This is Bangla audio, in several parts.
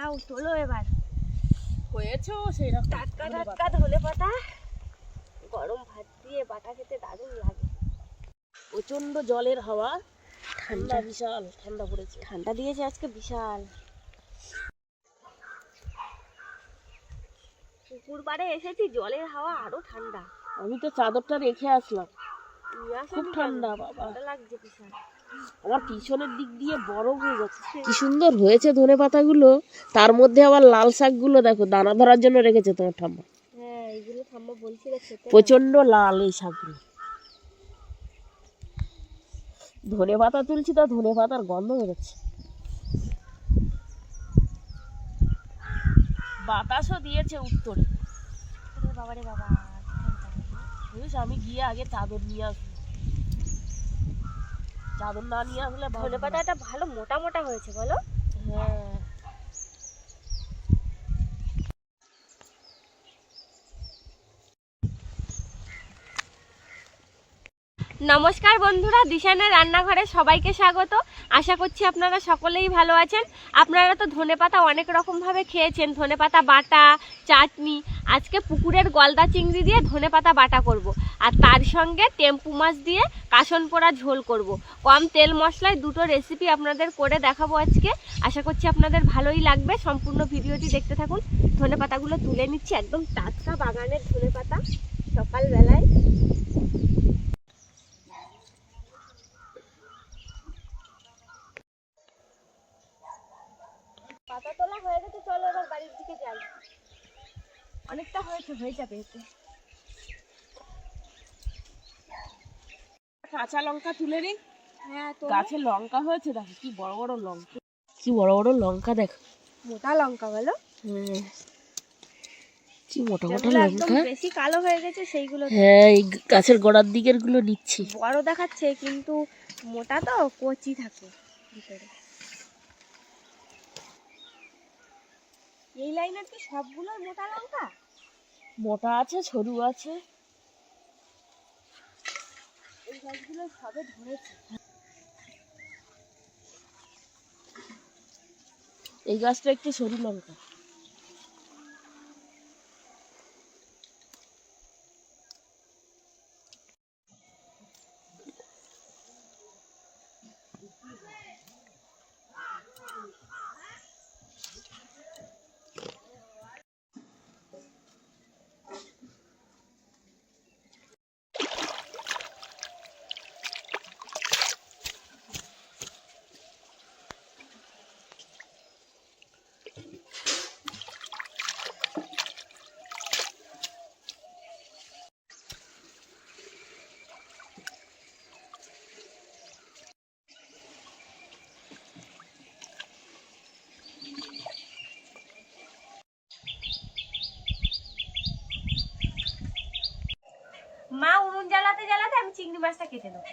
নাও তোলো এবার। হয়েছে সেই রকম টাটকা টাটকা ধনে পাতা গরম ভাত দিয়ে বাটা খেতে দারুণ লাগে। প্রচন্ড জলের হাওয়া, ঠান্ডা বিশাল ঠান্ডা পড়েছে, ঠান্ডা দিয়েছে আজকে বিশাল। পুকুর পাড়ে এসেছি, জলের হাওয়া আরো ঠান্ডা। আমি তো চাদরটা রেখে আসলাম, খুব ঠান্ডা বাবা লাগছে বিশাল। আমার পিছনের দিক দিয়ে বরফ হয়ে যাচ্ছে। কি সুন্দর হয়েছে ধনে পাতাগুলো, তার মধ্যে আবার লাল শাকগুলো দেখো দানা ধরার জন্য রেখেছে তোমার ঠাম্মা। হ্যাঁ এইগুলো ঠাম্মা বলছিল খেতে, প্রচন্ড লাল এই শাকগুলো। ধনে পাতা তুলছি তা ধনে পাতার গন্ধ বেরোচ্ছে। বাতাসও দিয়েছে উত্তরে। বাবারে বাবা, বুঝিস আমি গিয়ে আগে চাদর নিয়ে আসবো, চাদর না নিয়ে আসলে ধনে পাতাটা ভালো মোটা মোটা হয়েছে বলো। হ্যাঁ নমস্কার বন্ধুরা, দিশানের রান্নাঘরে সবাইকে স্বাগত। আশা করছি আপনারা সকলেই ভালো আছেন। আপনারা তো ধনেপাতা অনেক রকমভাবে খেয়েছেন, ধনেপাতা বাটা, চাটনি। আজকে পুকুরের গলদা চিংড়ি দিয়ে ধনেপাতা বাটা করব। আর তার সঙ্গে টেম্পু মাছ দিয়ে কাসন পোড়া ঝোল করব। কম তেল মশলায় দুটো রেসিপি আপনাদের করে দেখাবো আজকে। আশা করছি আপনাদের ভালোই লাগবে, সম্পূর্ণ ভিডিওটি দেখতে থাকুন। ধনেপাতাগুলো তুলে নিচ্ছি, একদম টাটকা বাগানের ধনেপাতা, সকালবেলায়। পাতা তোলা হয়ে গেছে, চলো এবার বাড়ির দিকে যাই। অনেকটা হয়েছে, হয়ে যাবে এতে। কাঁচা লঙ্কা তুলে নিই। হ্যাঁ তো গাছে লঙ্কা হয়েছে, দেখো কি বড় বড় লঙ্কা, কি বড় বড় লঙ্কা দেখো, মোটা লঙ্কা বলো। হ্যাঁ কি মোটা মোটা যেগুলো একদম লঙ্কা। বেশি কালো হয়ে গেছে সেইগুলো হ্যাঁ এই গাছের গোড়ার দিকের গুলো নিচ্ছি। বড় দেখাচ্ছে কিন্তু মোটা তো, কচি থাকে ভিতরে। এই লাইনের কি সবগুলো মোটা লঙ্কা? মোটা আছে, সরু আছে। এই গাছগুলো সবে ধরেছে। এই গাছটা একটু সরু লঙ্কা। মা উনুন জ্বালাতে জ্বালাতে আমি চিংড়ি মাছটা কেটে দেবো।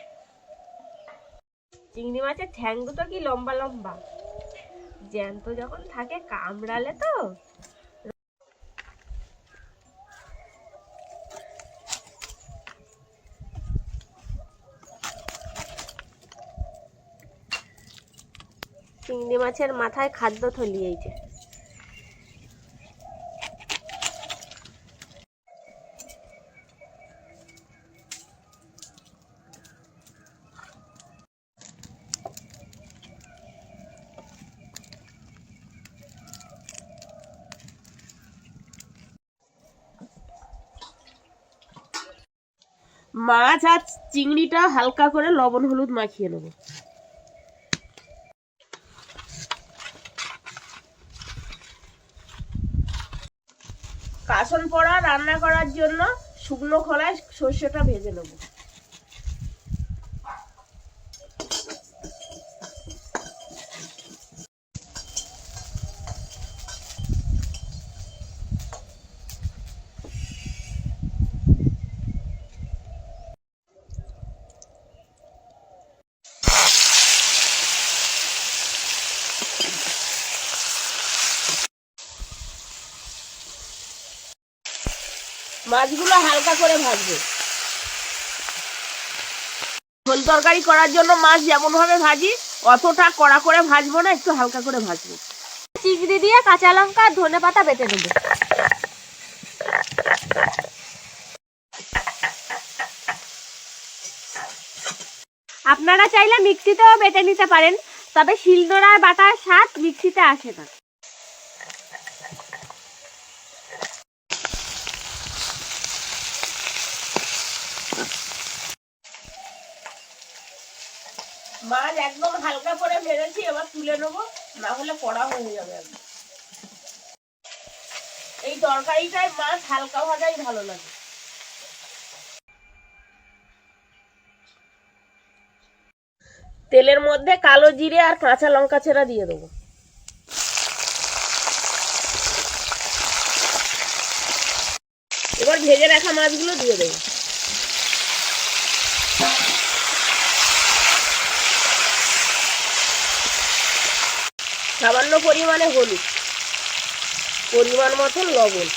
চিংড়ি মাছের ঠ্যাং দুটো কি লম্বা লম্বা, জ্যান্ত যখন থাকে কামড়ালে তো। চিংড়ি মাছের মাথায় খাদ্য থলি এই যে। মাছ আর চিংড়িটা হালকা করে লবণ হলুদ মাখিয়ে নেব। কাসন পোড়া রান্না করার জন্য শুকনো খোলায় সর্ষেটা ভেজে নেব। মাছগুলো হালকা করে ভাজবো। ঝোল তরকারি করার জন্য মাছ যেমন ভাবে ভাজি অতটা কড়া করে ভাজবো না, একটু হালকা করে ভাজবো। চিংড়ি দিয়ে কাঁচা লঙ্কা আর ধনেপাতা বেটে নেব। আপনারা চাইলে মিক্সিতেও বেটে নিতে পারেন, তবে শিলনোড়ায় বাটার স্বাদ মিক্সিতে আসে না। মাছ একদম হালকা করে ভেজেছি, এবার তুলে নেবো, না হলে কড়া হয়ে যাবে। এই তরকারিটায় মাছ হালকা ভাজাই ভালো লাগে। তেলের মধ্যে কালো জিরে আর কাঁচা লঙ্কা ছেঁড়া দিয়ে দেবো। এবার ভেজে রাখা মাছগুলো দিয়ে দেবো। সামান্য পরিমাণে হলুদ, পরিমাণ মতন লবণ,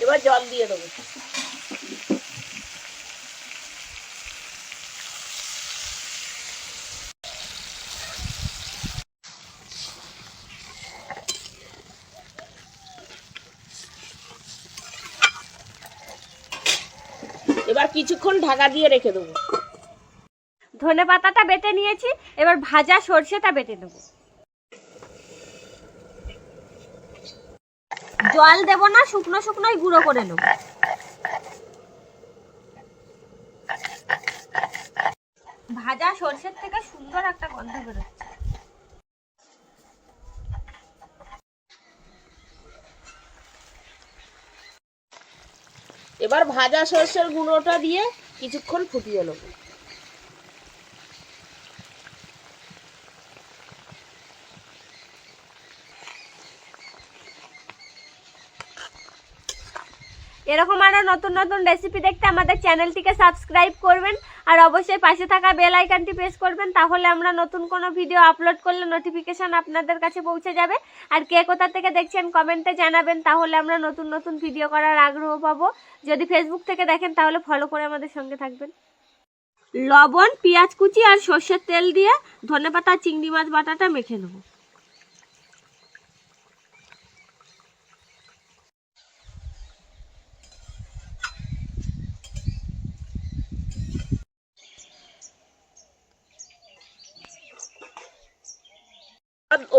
এবার জল দিয়ে দেবো। এবার কিছুক্ষণ ঢাকা দিয়ে রেখে দেবো। ধনেপাতাটা বেটে নিয়েছি, এবার ভাজা সরষেটা বেটে নেব। জল দেব না, শুকনো শুকনোই গুঁড়ো করে নেব। ভাজা সরষের থেকে সুন্দর একটা গন্ধ বেরোচ্ছে। এবার ভাজা সরষের গুঁড়োটা দিয়ে কিছুক্ষণ ফুটিয়ে নেব। এরকম আরো নতুন নতুন রেসিপি দেখতে আমাদের চ্যানেলটিকে সাবস্ক্রাইব করবেন, আর অবশ্যই পাশে থাকা বেল আইকনটি প্রেস করবেন, তাহলে আমরা নতুন কোনো ভিডিও আপলোড করলে নোটিফিকেশন আপনাদের কাছে পৌঁছে যাবে। আর কে কোথা থেকে দেখছেন কমেন্টে জানাবেন, তাহলে আমরা নতুন নতুন ভিডিও করার আগ্রহ পাবো। যদি ফেসবুক থেকে দেখেন তাহলে ফলো করে আমাদের সঙ্গে থাকবেন। লবণ, পেঁয়াজ কুচি আর সর্ষের তেল দিয়ে ধনেপাতা চিংড়ি মাছ বাটাটা মেখে নেব।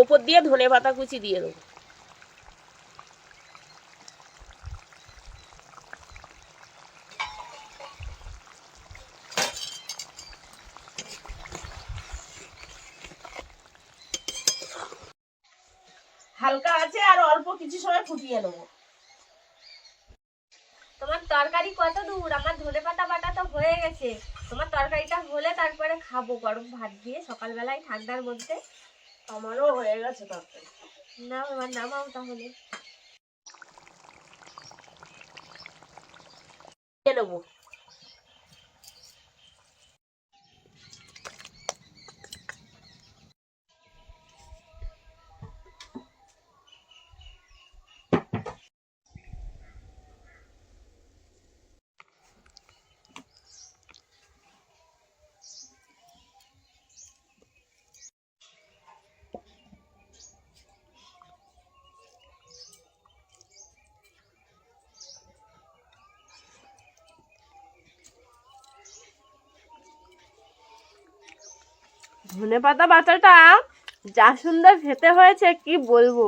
ওপর দিয়ে ধনেপাতা কুচি দিয়ে দেবো। হালকা আছে, আর অল্প কিছু সময় ফুটিয়ে নেবো। তোমার তরকারি কত দূর? আমার ধনেপাতা বাটা তো হয়ে গেছে। তোমার তরকারিটা হলে তারপরে খাবো গরম ভাত দিয়ে সকালবেলায় ঠান্ডার মধ্যে। আমারও হয়ে গেছে তরকারি। না এবার নামাও তাহলে। নেবো। ধনেপাতা বাটাটা যা সুন্দর খেতে হয়েছে কি বলবো,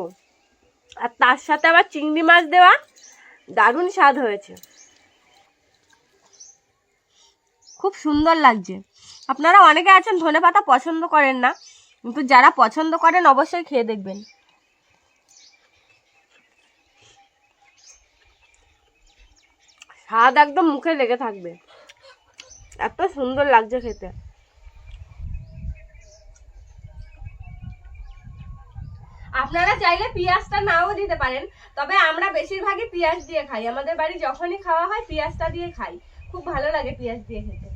আর তার সাথে আবার চিংড়ি মাছ দেওয়া, দারুণ স্বাদ হয়েছে, খুব সুন্দর লাগছে। আপনারা অনেকে আছেন ধনেপাতা পছন্দ করেন না, কিন্তু যারা পছন্দ করেন অবশ্যই খেয়ে দেখবেন। স্বাদ একদম মুখে লেগে থাকবে, এত সুন্দর লাগছে খেতে। আপনারা চাইলে পেঁয়াজটা নাও দিতে পারেন, তবে আমরা বেশিরভাগই পেঁয়াজ দিয়ে খাই। আমাদের বাড়ি যখনই খাওয়া হয় পেঁয়াজটা দিয়ে খাই, খুব ভালো লাগে পেঁয়াজ দিয়ে খেতে।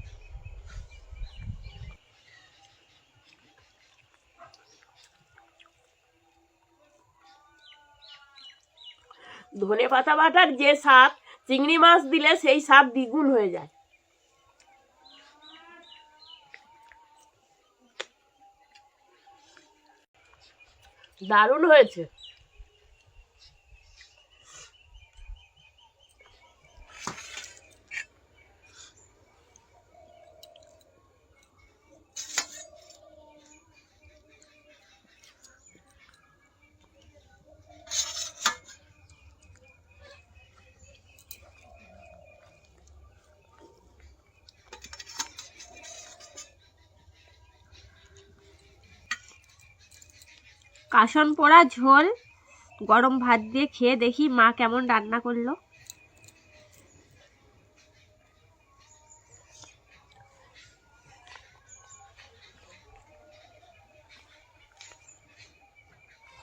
ধনেপাতা বাটার যে স্বাদ, চিংড়ি মাছ দিলে সেই স্বাদ দ্বিগুণ হয়ে যায়। দারুণ হয়েছে। কাসন পোড়া ঝোল গরম ভাত দিয়ে খেয়ে দেখি মা কেমন রান্না করলো।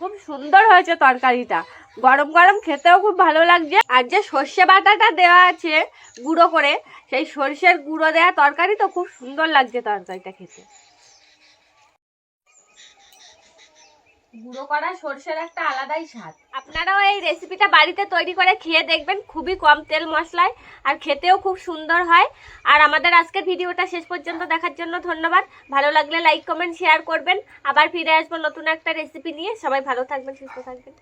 খুব সুন্দর হয়েছে তরকারিটা, গরম গরম খেতেও খুব ভালো লাগছে। আর যে সর্ষে বাটাটা দেওয়া আছে গুঁড়ো করে, সেই সর্ষের গুঁড়ো দেওয়া তরকারি তো খুব সুন্দর লাগছে তরকারিটা খেতে। গুঁড়ো করা সর্ষের একটা আলাদাই স্বাদ। আপনারাও এই রেসিপিটা বাড়িতে তৈরি করে খেয়ে দেখবেন, খুবই কম তেল মশলায় আর খেতেও খুব সুন্দর হয়। আর আমাদের আজকের ভিডিওটা শেষ পর্যন্ত দেখার জন্য ধন্যবাদ। ভালো লাগলে লাইক কমেন্ট শেয়ার করবেন। আবার ফিরে আসবো নতুন একটা রেসিপি নিয়ে। সবাই ভালো থাকবেন, সুস্থ থাকবেন।